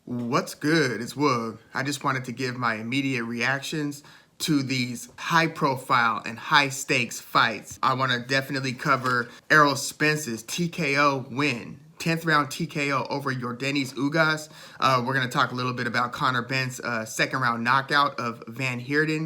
What's good? It's Woog. I just wanted to give my immediate reactions to these high profile and high stakes fights. I want to definitely cover Errol Spence's TKO win. 10th round TKO over Yordenis Ugas. We're going to talk a little bit about Conor Benn's second round knockout of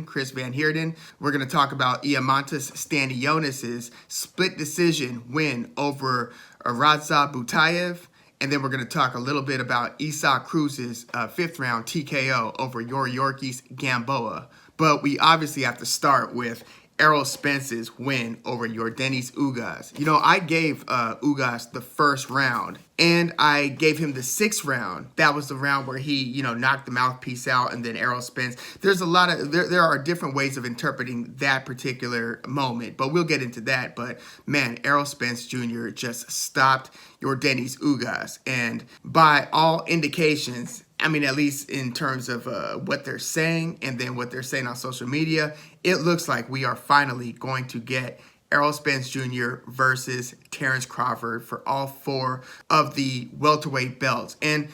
Chris Van Heerden. We're going to talk about Stanionis' split decision win over Butaev. And then we're going to talk a little bit about Cruz's 5th round TKO over Yorki's Gamboa. But we obviously have to start with Errol Spence's win over Yordenis Ugas. You know, I gave Ugas the first round, and I gave him the 6th round. That was the round where he, knocked the mouthpiece out, and then Errol Spence. There's a lot of, there are different ways of interpreting that particular moment, but we'll get into that. But man, Errol Spence Jr. just stopped Yordenis Ugas, and by all indications, I mean, at least in terms of what they're saying and then what they're saying on social media, it looks like we are finally going to get Errol Spence Jr. versus Terrence Crawford for all 4 of the welterweight belts. And,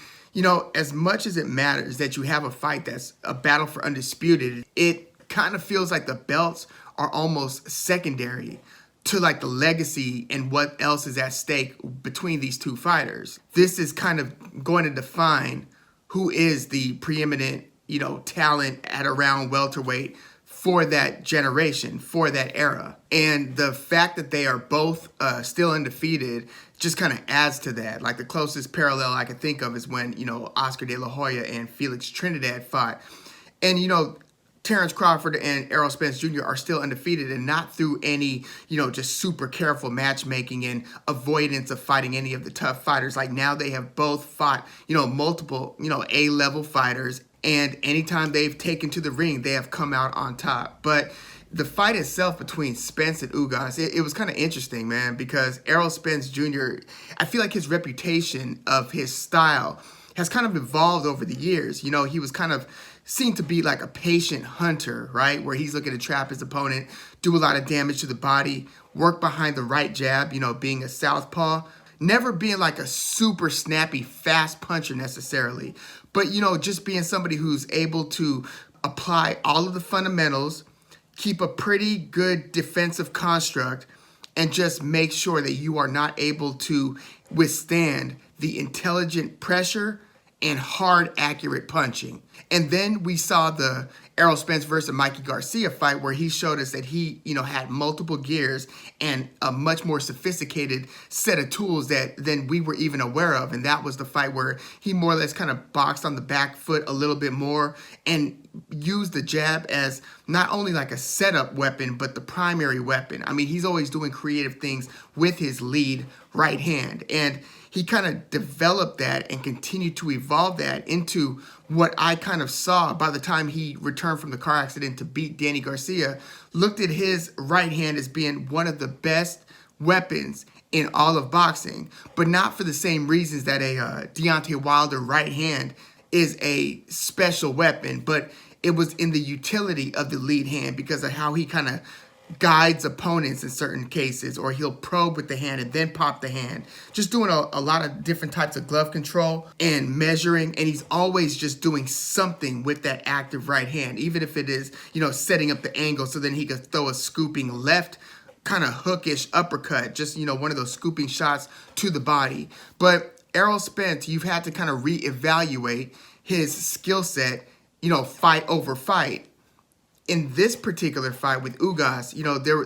as much as it matters that you have a fight that's a battle for undisputed, it kind of feels like the belts are almost secondary to like the legacy and what else is at stake between these two fighters. This is kind of going to define who is the preeminent, talent at around welterweight for that generation, for that era. And the fact that they are both still undefeated just kind of adds to that. Like the closest parallel I can think of is when, Oscar De La Hoya and Felix Trinidad fought. And, Terrence Crawford and Errol Spence Jr. are still undefeated, and not through any, just super careful matchmaking and avoidance of fighting any of the tough fighters. Like now they have both fought, multiple, A-level fighters, and anytime they've taken to the ring, they have come out on top. But the fight itself between Spence and Ugas, it was kind of interesting, man, because Errol Spence Jr., I feel like his reputation of his style has kind of evolved over the years. He was kind of seen to be like a patient hunter, right? Where he's looking to trap his opponent, do a lot of damage to the body, work behind the right jab, being a southpaw, never being like a super snappy, fast puncher necessarily. But, just being somebody who's able to apply all of the fundamentals, keep a pretty good defensive construct, and just make sure that you are not able to withstand the intelligent pressure and hard, accurate punching. And then we saw the Errol Spence versus Mikey Garcia fight where he showed us that he, had multiple gears and a much more sophisticated set of tools than we were even aware of. And that was the fight where he more or less kind of boxed on the back foot a little bit more and used the jab as not only like a setup weapon, but the primary weapon. I mean, he's always doing creative things with his lead right hand. And he kind of developed that and continued to evolve that into what I kind of saw by the time he returned from the car accident to beat Danny Garcia, looked at his right hand as being one of the best weapons in all of boxing, but not for the same reasons that a Deontay Wilder right hand is a special weapon, but it was in the utility of the lead hand because of how he kind of guides opponents in certain cases, or he'll probe with the hand and then pop the hand, just doing a lot of different types of glove control and measuring. And he's always just doing something with that active right hand, even if it is, setting up the angle so then he could throw a scooping left kind of hookish uppercut, just, one of those scooping shots to the body. But Errol Spence, you've had to kind of reevaluate his skill set, fight over fight. In this particular fight with Ugas,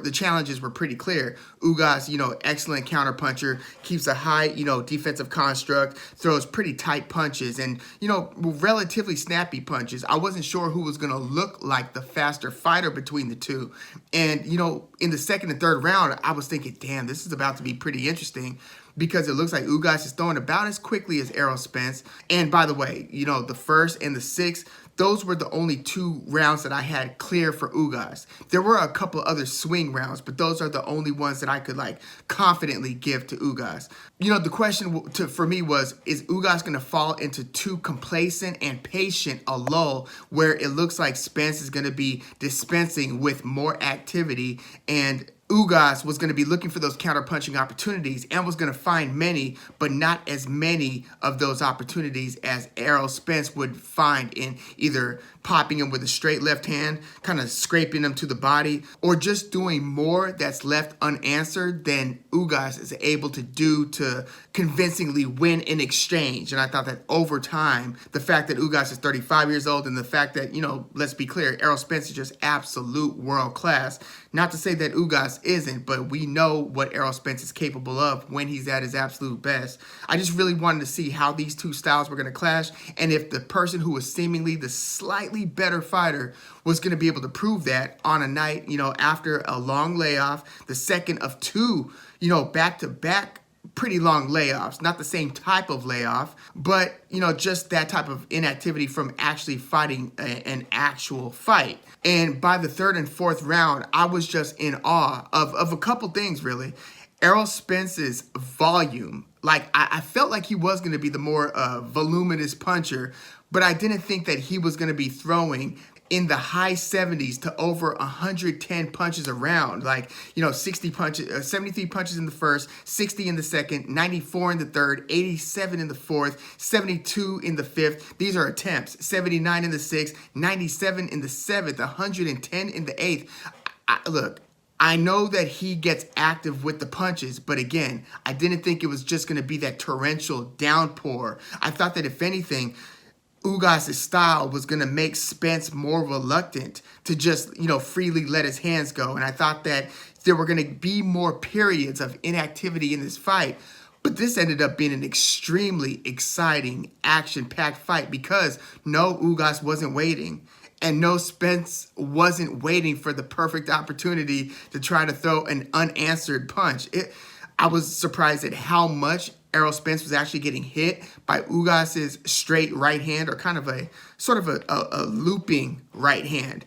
the challenges were pretty clear. Ugas, excellent counterpuncher, keeps a high, defensive construct, throws pretty tight punches and, relatively snappy punches. I wasn't sure who was going to look like the faster fighter between the two. And, in the second and third round, I was thinking, damn, this is about to be pretty interesting because it looks like Ugas is throwing about as quickly as Errol Spence. And by the way, the first and the 6th, those were the only 2 rounds that I had clear for Ugas. There were a couple other swing rounds, but those are the only ones that I could confidently give to Ugas. The question for me was, is Ugas going to fall into too complacent and patient a lull where it looks like Spence is going to be dispensing with more activity and Ugas was going to be looking for those counter-punching opportunities and was going to find many, but not as many of those opportunities as Errol Spence would find in either popping him with a straight left hand, kind of scraping him to the body, or just doing more that's left unanswered than Ugas is able to do to convincingly win in exchange. And I thought that over time, the fact that Ugas is 35 years old and the fact that, let's be clear, Errol Spence is just absolute world class. Not to say that Ugas isn't, but we know what Errol Spence is capable of when he's at his absolute best. I just really wanted to see how these two styles were going to clash, and if the person who was seemingly the slightly better fighter was going to be able to prove that on a night, after a long layoff, the second of two, back-to-back pretty long layoffs. Not the same type of layoff, but, just that type of inactivity from actually fighting an actual fight. And by the third and fourth round, I was just in awe of a couple things, really. Errol Spence's volume. Like, I felt like he was going to be the more voluminous puncher, but I didn't think that he was going to be throwing in the high 70s to over 110 punches a round. Like, 60 punches, 73 punches in the first, 60 in the second, 94 in the third, 87 in the fourth, 72 in the fifth. These are attempts. 79 in the sixth, 97 in the seventh, 110 in the eighth. Look, I know that he gets active with the punches, but again, I didn't think it was just going to be that torrential downpour. I thought that if anything, Ugas' style was going to make Spence more reluctant to just, freely let his hands go. And I thought that there were going to be more periods of inactivity in this fight. But this ended up being an extremely exciting, action-packed fight because no, Ugas wasn't waiting. And no, Spence wasn't waiting for the perfect opportunity to try to throw an unanswered punch. I was surprised at how much Errol Spence was actually getting hit by Ugas's straight right hand, or kind of a sort of a looping right hand.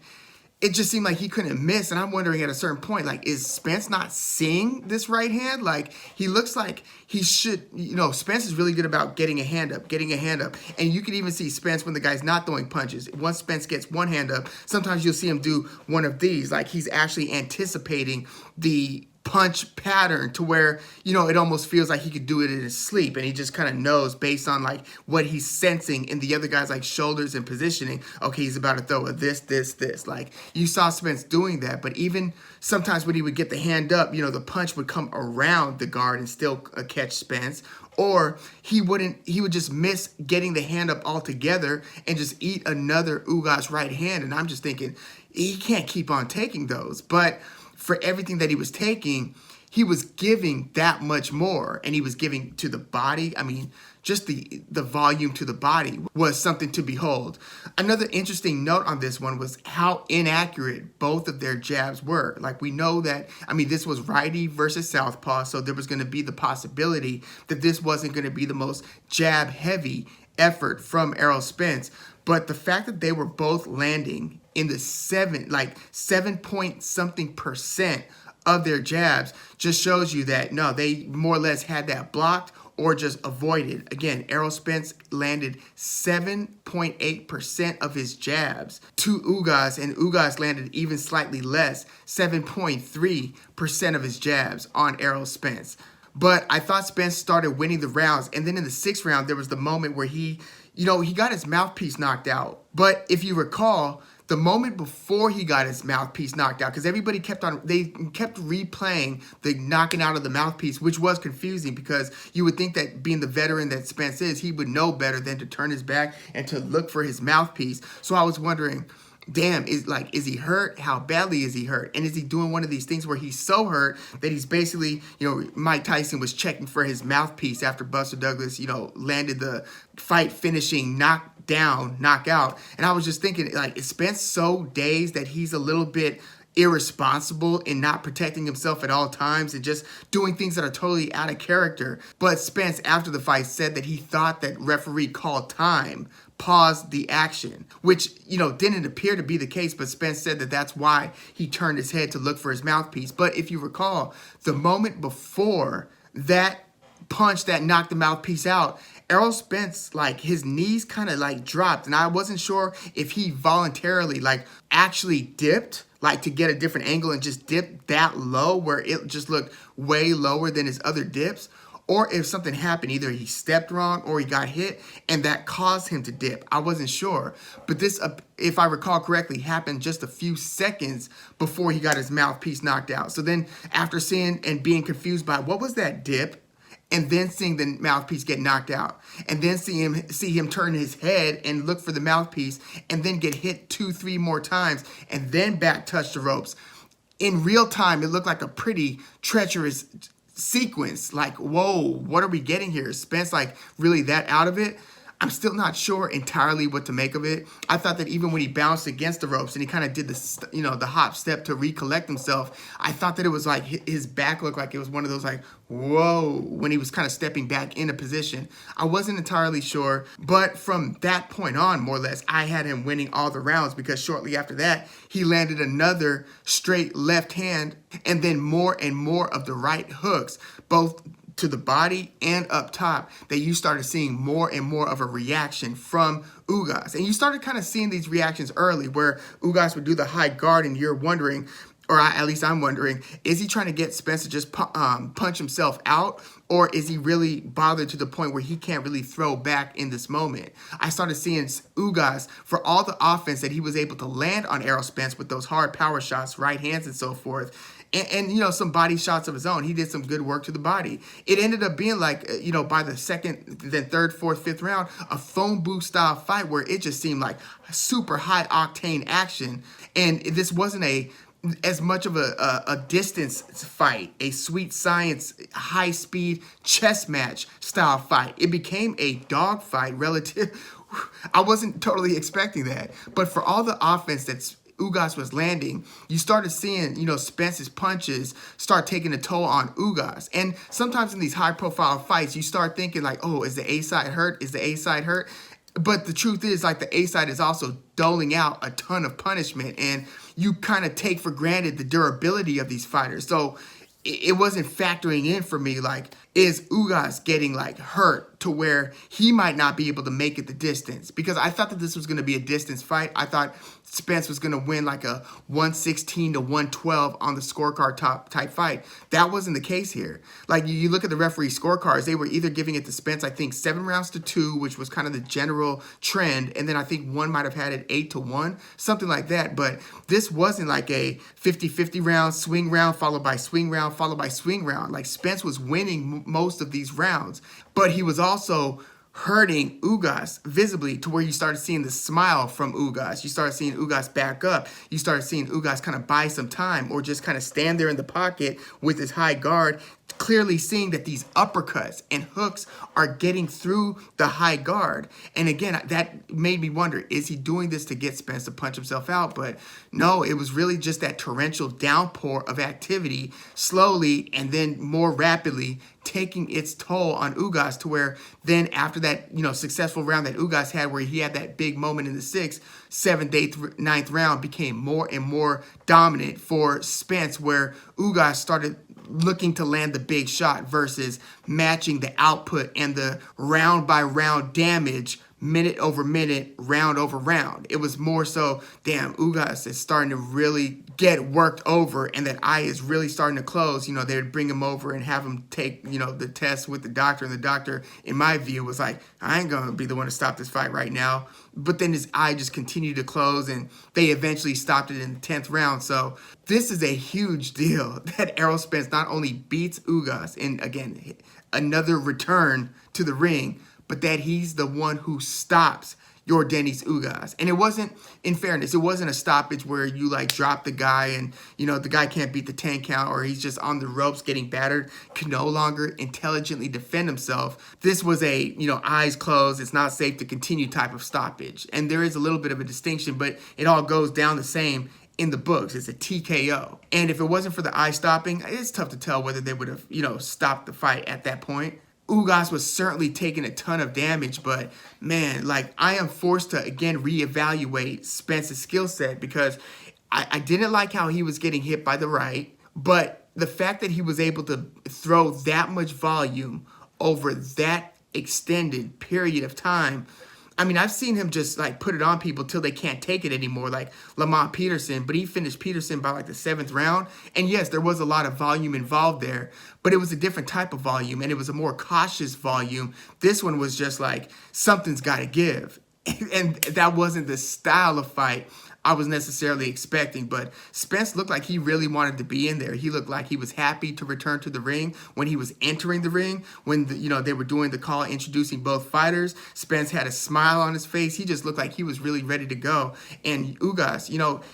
It just seemed like he couldn't miss, and I'm wondering at a certain point, like, is Spence not seeing this right hand? Like, he looks like he should, Spence is really good about getting a hand up, and you can even see Spence when the guy's not throwing punches. Once Spence gets one hand up, sometimes you'll see him do one of these, like he's actually anticipating the punch pattern to where, it almost feels like he could do it in his sleep, and he just kind of knows based on like what he's sensing in the other guy's like shoulders and positioning, okay, he's about to throw a this. Like, you saw Spence doing that, but even sometimes when he would get the hand up, the punch would come around the guard and still catch Spence, or he would just miss getting the hand up altogether and just eat another Ugas right hand. And I'm just thinking, he can't keep on taking those. But for everything that he was taking, he was giving that much more, and he was giving to the body. I mean, just the volume to the body was something to behold. Another interesting note on this one was how inaccurate both of their jabs were. Like, we know that, this was righty versus southpaw, so there was going to be the possibility that this wasn't going to be the most jab-heavy effort from Errol Spence. But the fact that they were both landing in the 7-point-something% of their jabs just shows you that, no, they more or less had that blocked or just avoided. Again, Errol Spence landed 7.8% of his jabs to Ugas, and Ugas landed even slightly less, 7.3% of his jabs on Errol Spence. But I thought Spence started winning the rounds, and then in the sixth round, there was the moment where he got his mouthpiece knocked out. But if you recall, the moment before he got his mouthpiece knocked out, because everybody kept replaying the knocking out of the mouthpiece, which was confusing because you would think that being the veteran that Spence is, he would know better than to turn his back and to look for his mouthpiece. So I was wondering, damn, is he hurt? How badly is he hurt? And is he doing one of these things where he's so hurt that he's basically, Mike Tyson was checking for his mouthpiece after Buster Douglas, landed the fight finishing knockout. And I was just thinking, like, is Spence so dazed that he's a little bit irresponsible in not protecting himself at all times and just doing things that are totally out of character? But Spence, after the fight, said that he thought that referee called time, paused the action, which, didn't appear to be the case, but Spence said that that's why he turned his head to look for his mouthpiece. But if you recall, the moment before that punch that knocked the mouthpiece out, Errol Spence, like, his knees kind of like dropped, and I wasn't sure if he voluntarily like actually dipped, like to get a different angle and just dip that low where it just looked way lower than his other dips, or if something happened, either he stepped wrong or he got hit and that caused him to dip. I wasn't sure. But this, if I recall correctly, happened just a few seconds before he got his mouthpiece knocked out. So then after seeing and being confused by what was that dip, and then seeing the mouthpiece get knocked out, and then see him turn his head and look for the mouthpiece, and then get hit 2-3 more times, and then back touch the ropes. In real time, it looked like a pretty treacherous sequence. Like, whoa, what are we getting here? Is Spence like really that out of it? I'm still not sure entirely what to make of it. I thought that even when he bounced against the ropes and he kind of did the, the hop step to recollect himself, I thought that it was like his back looked like it was one of those like, whoa, when he was kind of stepping back into position. I wasn't entirely sure, but from that point on, more or less, I had him winning all the rounds because shortly after that, he landed another straight left hand and then more and more of the right hooks, both to the body and up top, that you started seeing more and more of a reaction from Ugas. And you started kind of seeing these reactions early where Ugas would do the high guard and you're wondering, or at least I'm wondering, is he trying to get Spence to just punch himself out? Or is he really bothered to the point where he can't really throw back in this moment? I started seeing Ugas, for all the offense that he was able to land on Errol Spence with those hard power shots, right hands and so forth, and some body shots of his own. He did some good work to the body. It ended up being like, by the second, then third, fourth, fifth round, a phone booth style fight where it just seemed like super high octane action. And this wasn't as much of a distance fight, a sweet science, high speed chess match style fight. It became a dog fight relative. I wasn't totally expecting that. But for all the offense that's Ugas was landing, you started seeing, Spence's punches start taking a toll on Ugas. And sometimes in these high profile fights, you start thinking like, oh, is the A side hurt? Is the A side hurt? But the truth is, like, the A side is also doling out a ton of punishment, and you kind of take for granted the durability of these fighters. So it wasn't factoring in for me, like, is Ugas getting like hurt to where he might not be able to make it the distance? Because I thought that this was going to be a distance fight. I thought Spence was going to win like a 116 to 112 on the scorecard type fight. That wasn't the case here. Like, you look at the referee scorecards, they were either giving it to Spence, I think 7 rounds to 2, which was kind of the general trend. And then I think one might have had it 8 to 1, something like that. But this wasn't like a 50-50 round, swing round, followed by swing round, followed by swing round. Like, Spence was winning most of these rounds, but he was also hurting Ugas visibly to where you started seeing the smile from Ugas. You started seeing Ugas back up. You started seeing Ugas kind of buy some time or just kind of stand there in the pocket with his high guard, clearly seeing that these uppercuts and hooks are getting through the high guard. And again, that made me wonder, is he doing this to get Spence to punch himself out? But no, it was really just that torrential downpour of activity, slowly and then more rapidly taking its toll on Ugas, to where then after that, successful round that Ugas had, where he had that big moment in the 6th, 7th, 8th, 9th round became more and more dominant for Spence, where Ugas started looking to land the big shot versus matching the output and the round by round damage, minute over minute, round over round. It was more so, damn, Ugas is starting to really get worked over, and that eye is really starting to close. They would bring him over and have him take, the test with the doctor, and the doctor, in my view, was like, I ain't gonna be the one to stop this fight right now. But then his eye just continued to close, and they eventually stopped it in the 10th round. So this is a huge deal that Errol Spence not only beats Ugas in, again, another return to the ring, but that he's the one who stops Yordenis Ugas. And it wasn't, in fairness, it wasn't a stoppage where you like drop the guy and, the guy can't beat the 10 count, or he's just on the ropes getting battered, can no longer intelligently defend himself. This was a, eyes closed, it's not safe to continue type of stoppage. And there is a little bit of a distinction, but it all goes down the same in the books. It's a TKO. And if it wasn't for the eye stopping, it's tough to tell whether they would have, stopped the fight at that point. Ugas was certainly taking a ton of damage, but man, like, I am forced to again reevaluate Spence's skill set, because I didn't like how he was getting hit by the right, but the fact that he was able to throw that much volume over that extended period of time, I mean, I've seen him just like put it on people till they can't take it anymore, like Lamont Peterson, but he finished Peterson by like the 7th round. And yes, there was a lot of volume involved there, but it was a different type of volume, and it was a more cautious volume. This one was just like, something's got to give. And that wasn't the style of fight I was necessarily expecting, but Spence looked like he really wanted to be in there. He looked like he was happy to return to the ring when he was entering the ring, when they were doing the call introducing both fighters. Spence had a smile on his face. He just looked like he was really ready to go. And Ugas,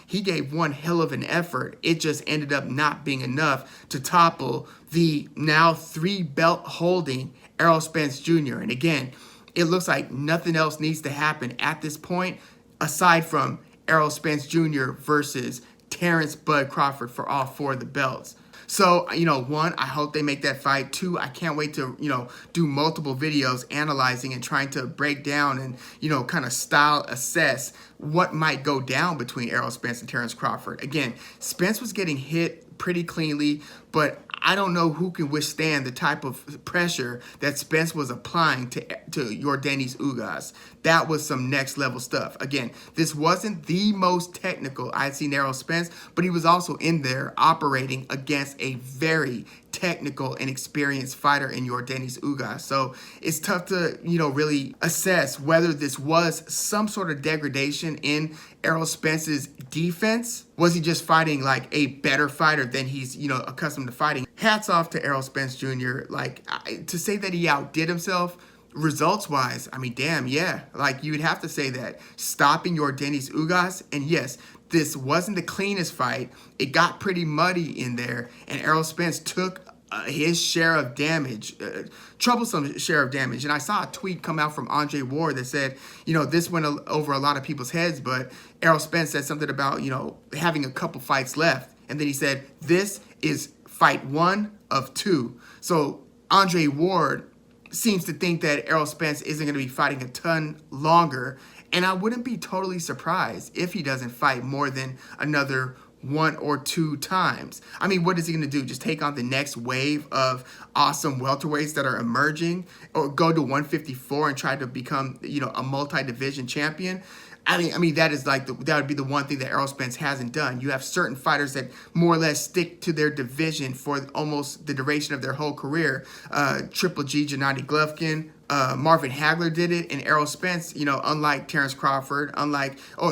he gave one hell of an effort. It just ended up not being enough to topple the now 3-belt holding Errol Spence Jr. And again, it looks like nothing else needs to happen at this point aside from Errol Spence Jr. versus Terrence Bud Crawford for all 4 of the belts. So, 1, I hope they make that fight. 2, I can't wait to, do multiple videos analyzing and trying to break down and, kind of style assess what might go down between Errol Spence and Terrence Crawford. Again, Spence was getting hit pretty cleanly, but I don't know who can withstand the type of pressure that Spence was applying to Yordenis Ugas. That was some next level stuff. Again, this wasn't the most technical I'd seen Errol Spence, but he was also in there operating against a very technical and experienced fighter in Yordenis Ugas. So it's tough to, really assess whether this was some sort of degradation in Errol Spence's defense. Was he just fighting like a better fighter than he's, accustomed to fighting? Hats off to Errol Spence Jr. To say that he outdid himself results-wise, I mean, damn, yeah. You would have to say that. Stopping Yordenis Ugas, and yes, this wasn't the cleanest fight. It got pretty muddy in there, and Errol Spence took his share of damage, troublesome share of damage. And I saw a tweet come out from Andre Ward that said, this went over a lot of people's heads, but Errol Spence said something about, having a couple fights left. And then he said, this is fight 1 of 2. So Andre Ward seems to think that Errol Spence isn't going to be fighting a ton longer. And I wouldn't be totally surprised if he doesn't fight more than another 1 or 2 times. I mean, what is he going to do? Just take on the next wave of awesome welterweights that are emerging, or go to 154 and try to become, a multi-division champion? I mean, that would be the one thing that Errol Spence hasn't done. You have certain fighters that more or less stick to their division for almost the duration of their whole career. Triple G, Gennady Golovkin, Marvin Hagler did it, and Errol Spence, unlike Terrence Crawford,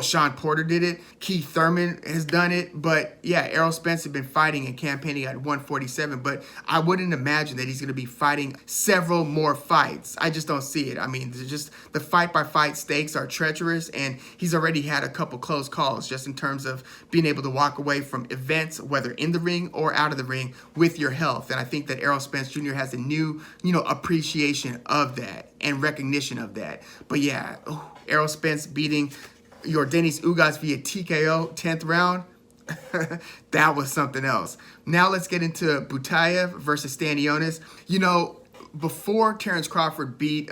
Sean Porter did it, Keith Thurman has done it, but yeah, Errol Spence has been fighting and campaigning at 147, but I wouldn't imagine that he's going to be fighting several more fights. I just don't see it. I mean, just the fight-by-fight stakes are treacherous, and he's already had a couple close calls just in terms of being able to walk away from events, whether in the ring or out of the ring, with your health, and I think that Errol Spence Jr. has a new, appreciation of that and recognition of that. But yeah, Errol Spence beating Yordenis Ugas via TKO 10th round. That was something else. Now let's get into Butaev versus Stanionis. Before Terrence Crawford beat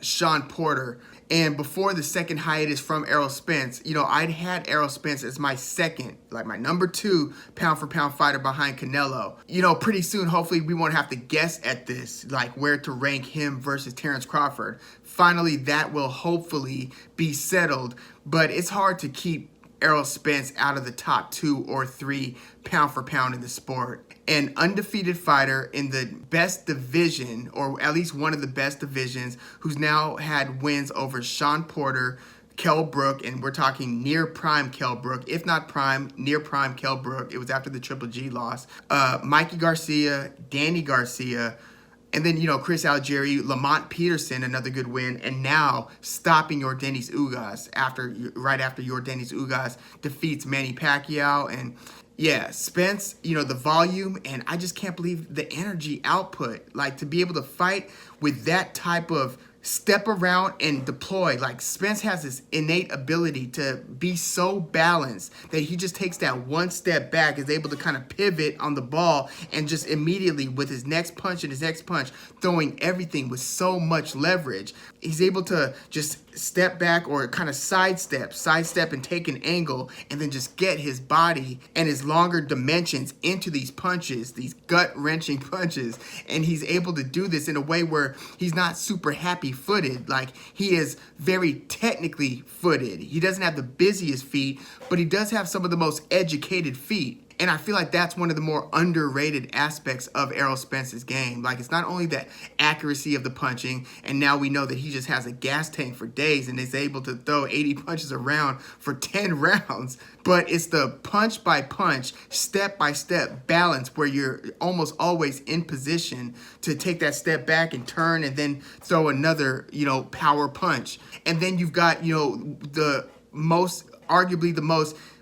Sean Porter, and before the second hiatus from Errol Spence, I'd had Errol Spence as my second, my number 2 pound-for-pound fighter behind Canelo. Pretty soon, hopefully, we won't have to guess at this, where to rank him versus Terrence Crawford. Finally, that will hopefully be settled, but it's hard to keep Errol Spence out of the top 2 or 3 pound-for-pound in the sport. An undefeated fighter in the best division, or at least one of the best divisions, who's now had wins over Sean Porter, Kell Brook, and we're talking near prime Kell Brook, if not prime, near prime Kell Brook. It was after the Triple G loss. Mikey Garcia, Danny Garcia, and then, Chris Algieri, Lamont Peterson, another good win, and now stopping Yordenis Ugas right after Yordenis Ugas defeats Manny Pacquiao. And yeah, Spence, the volume, and I just can't believe the energy output. To be able to fight with that type of step around and deploy. Spence has this innate ability to be so balanced that he just takes that one step back, is able to kind of pivot on the ball, and just immediately with his next punch and his next punch, throwing everything with so much leverage. He's able to just step back or kind of sidestep and take an angle, and then just get his body and his longer dimensions into these punches, these gut-wrenching punches. And he's able to do this in a way where he's not super happy footed. Like, he is very technically footed. He doesn't have the busiest feet, but he does have some of the most educated feet. And I feel like that's one of the more underrated aspects of Errol Spence's game. Like, it's not only the accuracy of the punching, and now we know that he just has a gas tank for days and is able to throw 80 punches around for 10 rounds, but it's the punch by punch, step by step balance where you're almost always in position to take that step back and turn and then throw another, power punch. And then you've got,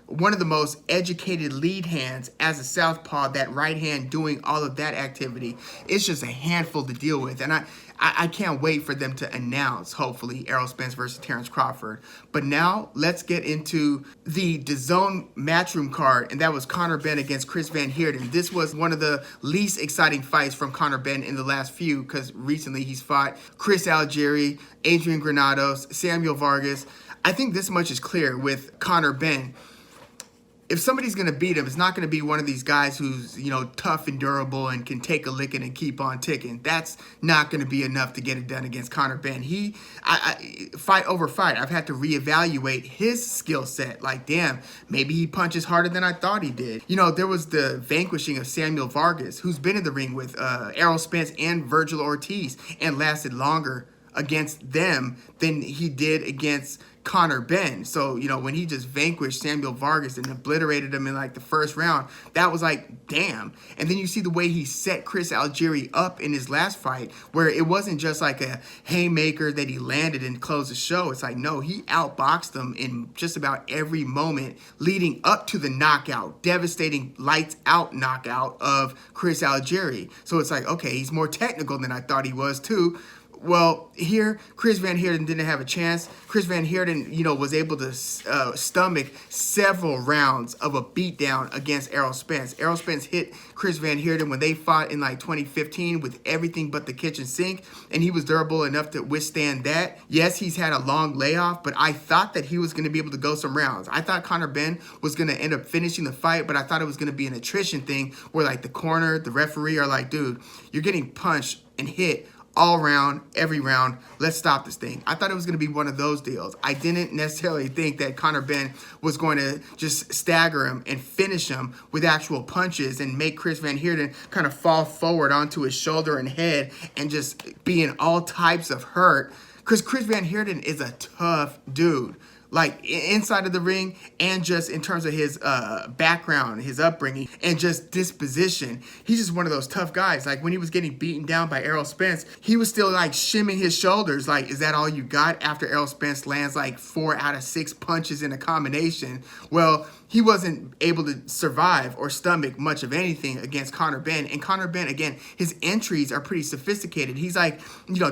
one of the most educated lead hands as a southpaw, that right hand doing all of that activity. It's just a handful to deal with. And I can't wait for them to announce, hopefully, Errol Spence versus Terrence Crawford. But now let's get into the DAZN Matchroom card, and that was Conor Benn against Chris Van Heerden. This was one of the least exciting fights from Conor Benn in the last few, because recently he's fought Chris Algieri, Adrian Granados, Samuel Vargas. I think this much is clear with Conor Benn. If somebody's going to beat him, it's not going to be one of these guys who's, tough and durable and can take a licking and keep on ticking. That's not going to be enough to get it done against Conor Benn. Fight over fight, I've had to reevaluate his skill set. Like, damn, maybe he punches harder than I thought he did. There was the vanquishing of Samuel Vargas, who's been in the ring with Errol Spence and Virgil Ortiz and lasted longer against them than he did against Conor Benn. So, when he just vanquished Samuel Vargas and obliterated him in like the first round, that was like, damn. And then you see the way he set Chris Algieri up in his last fight, where it wasn't just like a haymaker that he landed and closed the show. It's like, no, he outboxed him in just about every moment leading up to the knockout, devastating lights out knockout of Chris Algieri. So it's like, okay, he's more technical than I thought he was too. Well, here, Chris Van Heerden didn't have a chance. Chris Van Heerden, was able to stomach several rounds of a beatdown against Errol Spence. Errol Spence hit Chris Van Heerden when they fought in like 2015 with everything but the kitchen sink, and he was durable enough to withstand that. Yes, he's had a long layoff, but I thought that he was going to be able to go some rounds. I thought Conor Benn was going to end up finishing the fight, but I thought it was going to be an attrition thing where like the corner, the referee are like, dude, you're getting punched and hit all round, every round. Let's stop this thing. I thought it was going to be one of those deals. I didn't necessarily think that Conor Benn was going to just stagger him and finish him with actual punches and make Chris Van Heerden kind of fall forward onto his shoulder and head and just be in all types of hurt. Because Chris Van Heerden is a tough dude. Like, inside of the ring and just in terms of his background, his upbringing, and just disposition. He's just one of those tough guys. Like, when he was getting beaten down by Errol Spence, he was still, like, shimming his shoulders. Like, is that all you got after Errol Spence lands, like, 4 out of 6 punches in a combination? Well, he wasn't able to survive or stomach much of anything against Conor Benn. And Conor Benn, again, his entries are pretty sophisticated. He's like,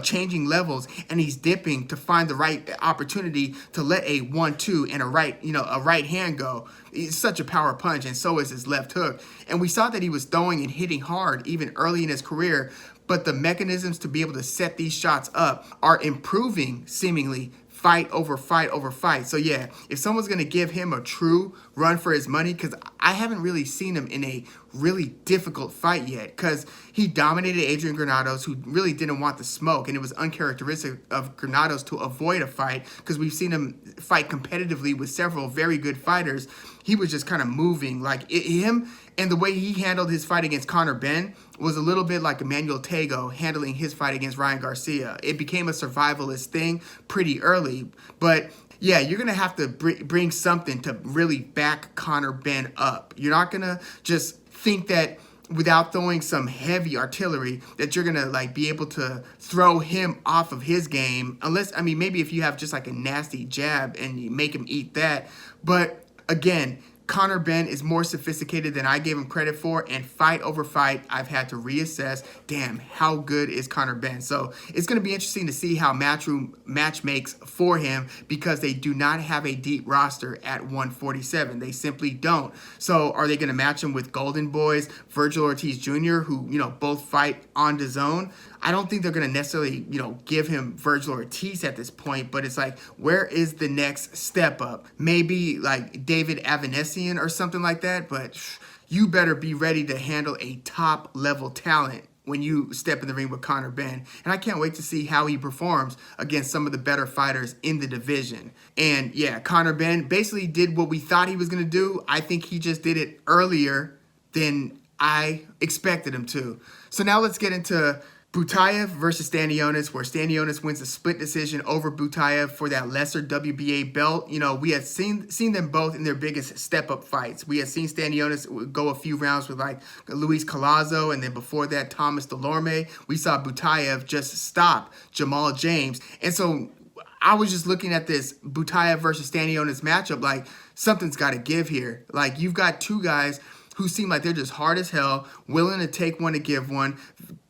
changing levels, and he's dipping to find the right opportunity to let a 1-2 and a right hand go. It's such a power punch, and so is his left hook. And we saw that he was throwing and hitting hard even early in his career, but the mechanisms to be able to set these shots up are improving seemingly fight over fight over fight. So yeah, if someone's going to give him a true run for his money, because I haven't really seen him in a really difficult fight yet, because he dominated Adrian Granados, who really didn't want the smoke, and it was uncharacteristic of Granados to avoid a fight, because we've seen him fight competitively with several very good fighters. He was just kind of moving. Like, him and the way he handled his fight against Conor Benn was a little bit like Emmanuel Tago handling his fight against Ryan Garcia. It became a survivalist thing pretty early, but yeah, you're going to have to bring something to really back Conor Benn up. You're not going to just think that without throwing some heavy artillery that you're going to like be able to throw him off of his game, unless, I mean, maybe if you have just like a nasty jab and you make him eat that. But again, Conor Benn is more sophisticated than I gave him credit for, and fight over fight, I've had to reassess, damn, how good is Conor Benn? So it's going to be interesting to see how Matchroom match makes for him, because they do not have a deep roster at 147. They simply don't. So are they going to match him with Golden Boys, Virgil Ortiz Jr., who, both fight on DAZN? I don't think they're going to necessarily, give him Virgil Ortiz at this point, but it's like, where is the next step up? Maybe like David Avanesian or something like that, but you better be ready to handle a top level talent when you step in the ring with Conor Benn. And I can't wait to see how he performs against some of the better fighters in the division. And yeah, Conor Benn basically did what we thought he was going to do. I think he just did it earlier than I expected him to. So now let's get into Butaev versus Stanionis, where Stanionis wins a split decision over Butaev for that lesser WBA belt. You know, we had seen them both in their biggest step-up fights. We had seen Stanionis go a few rounds with like Luis Collazo, and then before that, Thomas Delorme. We saw Butaev just stop Jamal James. And so I was just looking at this Butaev versus Stanionis matchup like something's got to give here. Like you've got two guys who seem like they're just hard as hell, willing to take one to give one.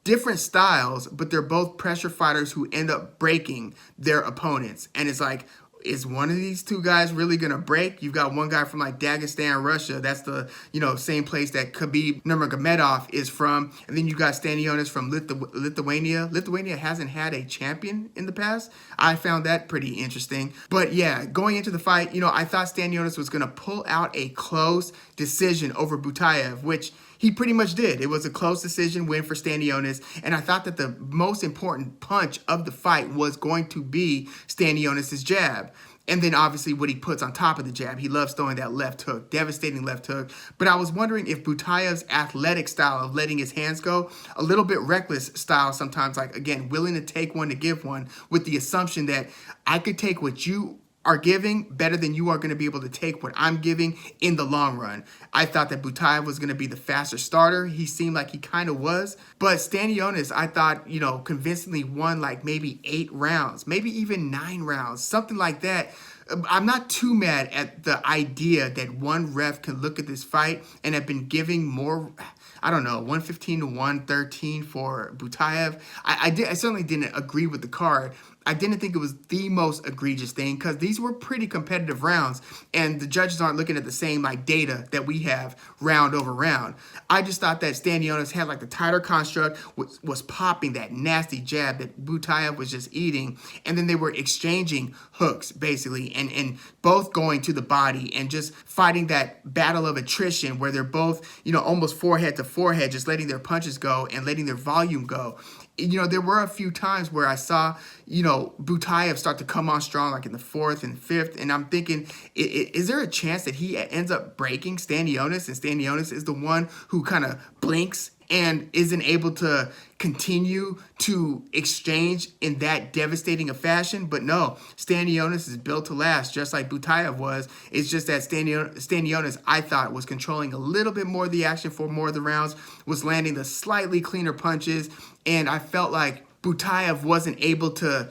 Different styles, but they're both pressure fighters who end up breaking their opponents. And it's like, is one of these two guys really going to break? You've got one guy from like Dagestan, Russia. That's the, same place that Khabib Nurmagomedov is from. And then you got Stanionis from Lithuania. Lithuania hasn't had a champion in the past. I found that pretty interesting. But yeah, going into the fight, I thought Stanionis was going to pull out a close decision over Butaev, which he pretty much did. It was a close decision win for Stanionis, and I thought that the most important punch of the fight was going to be Stanionis' jab. And then obviously what he puts on top of the jab. He loves throwing that left hook, devastating left hook. But I was wondering if Butaev's athletic style of letting his hands go, a little bit reckless style sometimes, like, again, willing to take one to give one, with the assumption that I could take what you are giving better than you are going to be able to take what I'm giving in the long run. I thought that Butaev was going to be the faster starter. He seemed like he kind of was. But Stanionis, I thought, convincingly won like maybe 8 rounds, maybe even 9 rounds, something like that. I'm not too mad at the idea that one ref can look at this fight and have been giving more, 115 to 113 for Butaev. I certainly didn't agree with the card. I didn't think it was the most egregious thing because these were pretty competitive rounds and the judges aren't looking at the same data that we have round over round. I just thought that Stanionis had the tighter construct, was popping that nasty jab that Butaev was just eating, and then they were exchanging hooks basically and both going to the body and just fighting that battle of attrition where they're both, almost forehead to forehead, just letting their punches go and letting their volume go. There were a few times where I saw, Butaev start to come on strong, like in the 4th and 5th. And I'm thinking, is there a chance that he ends up breaking Stanionis and Stanionis is the one who kind of blinks and isn't able to continue to exchange in that devastating a fashion? But no, Stanionis is built to last, just like Butaev was. It's just that Stanionis, I thought, was controlling a little bit more of the action for more of the rounds, was landing the slightly cleaner punches, and I felt like Butaev wasn't able to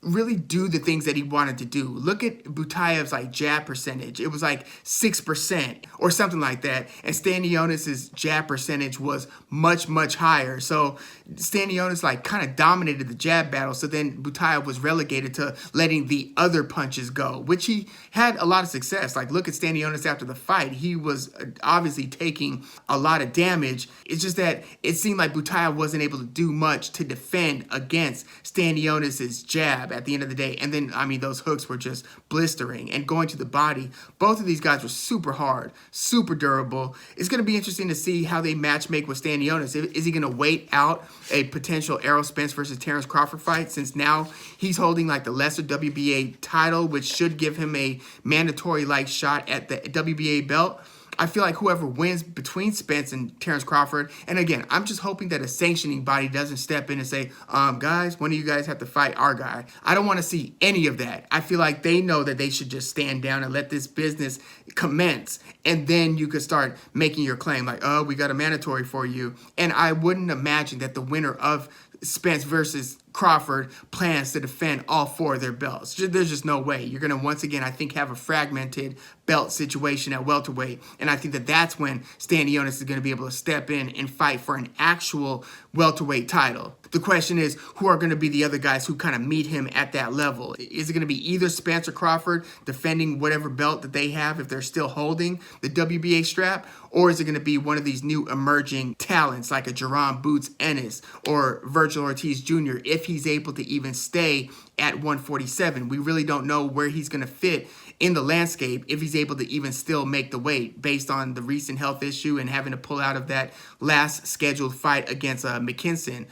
really do the things that he wanted to do. Look at Butaev's jab percentage. It was 6% or something like that. And Stanionis' jab percentage was much, much higher. So Stanionis kind of dominated the jab battle. So then Butaev was relegated to letting the other punches go, which he had a lot of success. Look at Stanionis after the fight. He was obviously taking a lot of damage. It's just that it seemed like Butaev wasn't able to do much to defend against Stanionis' jab at the end of the day. And then, those hooks were just blistering and going to the body. Both of these guys were super hard, super durable. It's going to be interesting to see how they match make with Stanionis. Is he going to wait out a potential Errol Spence versus Terence Crawford fight, since now he's holding the lesser WBA title, which should give him a mandatory shot at the WBA belt? I feel like whoever wins between Spence and Terence Crawford, and again, I'm just hoping that a sanctioning body doesn't step in and say, guys, one of you guys have to fight our guy. I don't want to see any of that. I feel like they know that they should just stand down and let this business commence, and then you could start making your claim we got a mandatory for you. And I wouldn't imagine that the winner of Spence versus Crawford plans to defend all 4 of their belts. There's just no way. You're going to, once again, I think, have a fragmented belt situation at welterweight. And I think that that's when Stanionis is going to be able to step in and fight for an actual welterweight title. The question is, who are going to be the other guys who kind of meet him at that level? Is it going to be either Spence or Crawford defending whatever belt that they have if they're still holding the WBA strap? Or is it going to be one of these new emerging talents like a Jerron Boots Ennis or Virgil Ortiz Jr. if he's able to even stay at 147. We really don't know where he's going to fit in the landscape if he's able to even still make the weight based on the recent health issue and having to pull out of that last scheduled fight against McKinson.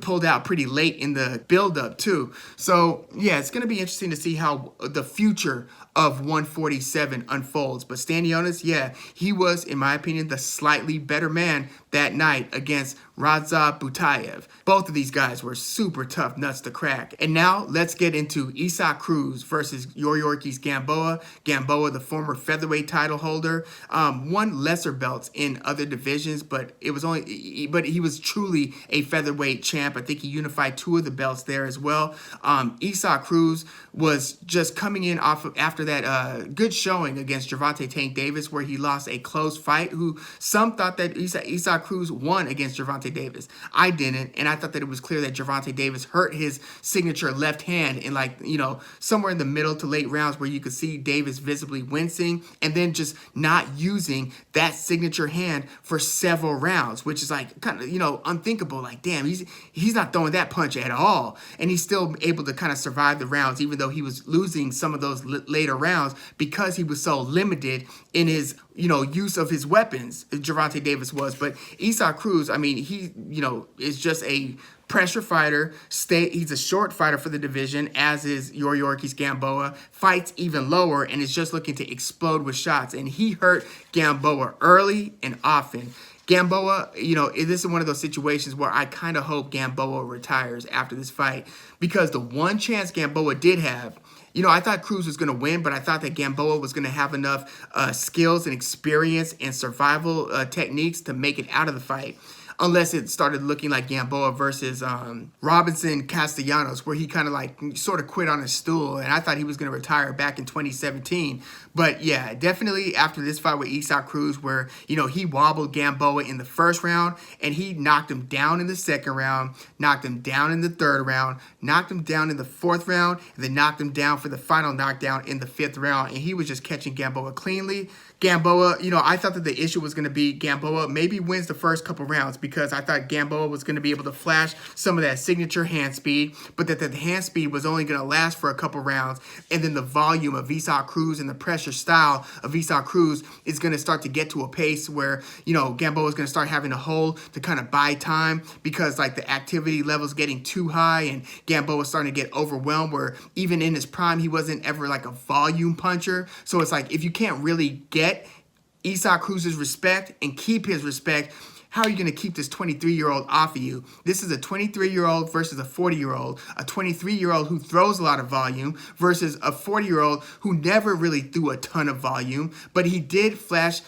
Pulled out pretty late in the build-up too. So yeah, it's going to be interesting to see how the future of 147 unfolds. But Stanionis, yeah, he was, in my opinion, the slightly better man that night against Butaev. Both of these guys were super tough nuts to crack. And now let's get into Cruz versus Yuriorkis Gamboa. Gamboa, the former featherweight title holder, won lesser belts in other divisions, but he was truly a featherweight champ. I think he unified 2 of the belts there as well. Cruz was just coming in after that good showing against Gervonta Tank Davis, where he lost a close fight. Who some thought that Cruz won against Gervonta Davis. I didn't, and I thought that it was clear that Gervonta Davis hurt his signature left hand in, like, somewhere in the middle to late rounds, where you could see Davis visibly wincing and then just not using that signature hand for several rounds, which is like kind of unthinkable. Like, damn, he's not throwing that punch at all, and he's still able to kind of survive the rounds, even though he was losing some of those later rounds because he was so limited in his use of his weapons. Gervonta Davis was, but Cruz, I mean, he is just a pressure fighter. He's a short fighter for the division, as is Yuriorkis Gamboa. Fights even lower and is just looking to explode with shots, and he hurt Gamboa early and often. Gamboa, this is one of those situations where I kind of hope Gamboa retires after this fight, because the one chance Gamboa did have, I thought Cruz was going to win, but I thought that Gamboa was going to have enough skills and experience and survival techniques to make it out of the fight. Unless it started looking like Gamboa versus Robinson Castellanos, where he kind of sort of quit on his stool, and I thought he was going to retire back in 2017. But yeah, definitely after this fight with Cruz, where he wobbled Gamboa in the first round, and he knocked him down in the second round, knocked him down in the third round, knocked him down in the fourth round, and then knocked him down for the final knockdown in the fifth round, and he was just catching Gamboa cleanly. Gamboa, I thought that the issue was going to be Gamboa maybe wins the first couple rounds, because I thought Gamboa was going to be able to flash some of that signature hand speed, but that the hand speed was only going to last for a couple rounds, and then the volume of Cruz and the pressure style of Cruz is going to start to get to a pace where, Gamboa is going to start having to hold to kind of buy time, because the activity level's getting too high, and Gamboa is starting to get overwhelmed, where even in his prime, he wasn't ever a volume puncher. So it's if you can't really get Cruz's respect and keep his respect, how are you going to keep this 23-year-old off of you? This is a 23-year-old versus a 40-year-old, a 23-year-old who throws a lot of volume versus a 40-year-old who never really threw a ton of volume, but he did flash,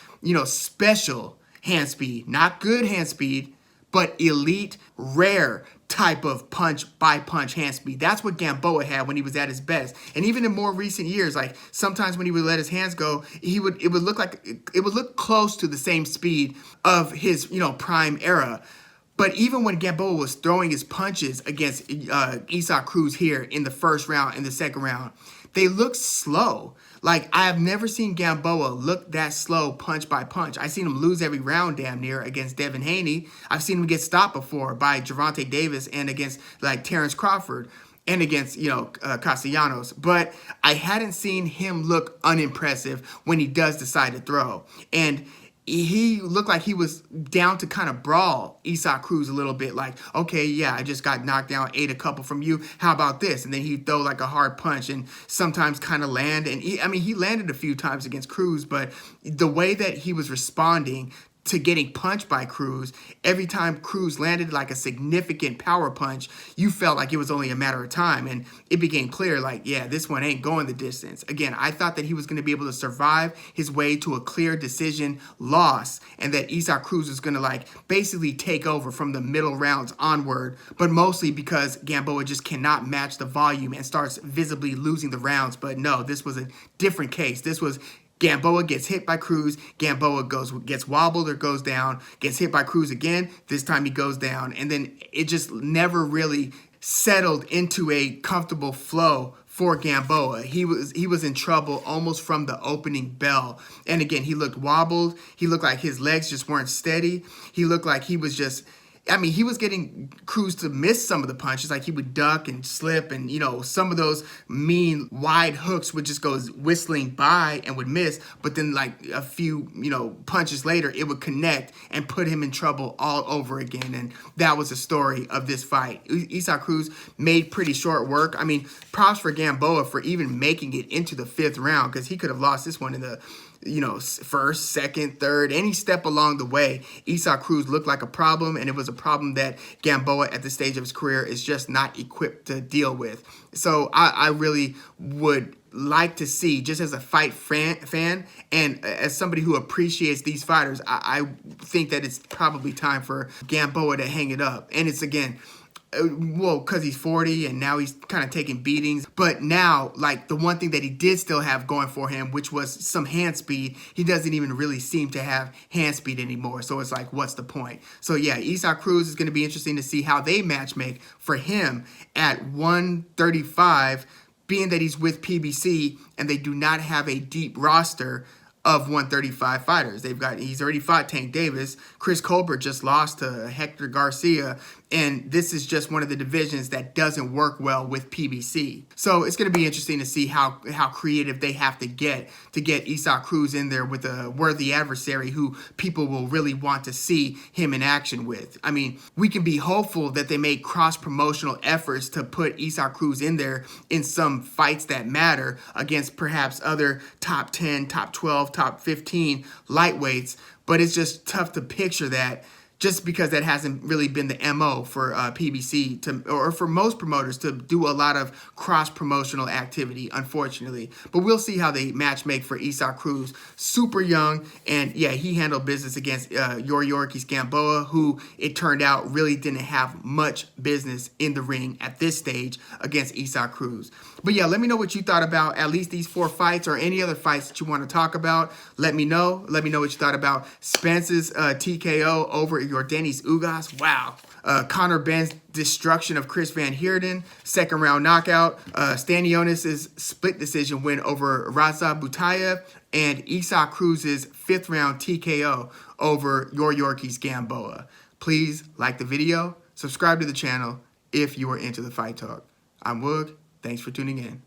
special hand speed, not good hand speed, but elite, rare type of punch-by-punch hand speed. That's what Gamboa had when he was at his best. And even in more recent years, sometimes when he would let his hands go, it would look close to the same speed of his, prime era. But even when Gamboa was throwing his punches against Cruz here in the first round and the second round, they looked slow. I have never seen Gamboa look that slow punch by punch. I've seen him lose every round damn near against Devin Haney. I've seen him get stopped before by Gervonta Davis and against Terrence Crawford and against, Castellanos. But I hadn't seen him look unimpressive when he does decide to throw. And he looked like he was down to kind of brawl Cruz a little bit. Okay, yeah, I just got knocked down, ate a couple from you. How about this? And then he'd throw a hard punch and sometimes kind of land. And he landed a few times against Cruz, but the way that he was responding to getting punched by Cruz, every time Cruz landed a significant power punch, you felt like it was only a matter of time. And it became clear, yeah, this one ain't going the distance. Again, I thought that he was going to be able to survive his way to a clear decision loss, and that Cruz was going to basically take over from the middle rounds onward, but mostly because Gamboa just cannot match the volume and starts visibly losing the rounds. But no, this was a different case. This was Gamboa gets hit by Cruz, Gamboa gets wobbled or goes down, gets hit by Cruz again, this time he goes down. And then it just never really settled into a comfortable flow for Gamboa. He was in trouble almost from the opening bell. And again, he looked wobbled. He looked like his legs just weren't steady. He looked like he was just I mean, he was getting Cruz to miss some of the punches. Like, he would duck and slip, and, you know, some of those mean wide hooks would just go whistling by and would miss. But then, like, a few, you know, punches later, it would connect and put him in trouble all over again. And that was the story of this fight. Isaac Cruz made pretty short work. I mean, props for Gamboa for even making it into the 5th round, because he could have lost this one in the, you know, 1st, 2nd, 3rd, any step along the way. Isaac Cruz looked like a problem, and it was a problem that Gamboa at this stage of his career is just not equipped to deal with. So I really would like to see, just as a fight fan and as somebody who appreciates these fighters, I think that it's probably time for Gamboa to hang it up. And it's, again, well, because he's 40 and now he's kind of taking beatings. But now, like, the one thing that he did still have going for him, which was some hand speed, he doesn't even really seem to have hand speed anymore. So it's like, what's the point? So yeah, Isaac Cruz is going to be interesting to see how they match make for him at 135, being that he's with PBC and they do not have a deep roster of 135 fighters. He's already fought Tank Davis. Chris Colbert just lost to Hector Garcia. And this is just one of the divisions that doesn't work well with PBC. So it's going to be interesting to see how creative they have to get Isaac Cruz in there with a worthy adversary who people will really want to see him in action with. I mean, we can be hopeful that they make cross-promotional efforts to put Isaac Cruz in there in some fights that matter against perhaps other top 10, top 12, top 15 lightweights. But it's just tough to picture that, just because that hasn't really been the MO for PBC or for most promoters to do a lot of cross-promotional activity, unfortunately. But we'll see how they match make for Isaac Cruz. Super young, and yeah, he handled business against Yuriorkis Gamboa, who it turned out really didn't have much business in the ring at this stage against Isaac Cruz. But yeah, let me know what you thought about at least these 4 fights or any other fights that you want to talk about. Let me know. Let me know what you thought about Spence's TKO over Yordenis Ugas. Wow. Conor Benn's destruction of Chris Van Heerden, 2nd round knockout. Stanionis' split decision win over Butaev, and Isaac Cruz's 5th round TKO over Yuriorkis Gamboa. Please like the video, subscribe to the channel if you are into the fight talk. I'm Woog. Thanks for tuning in.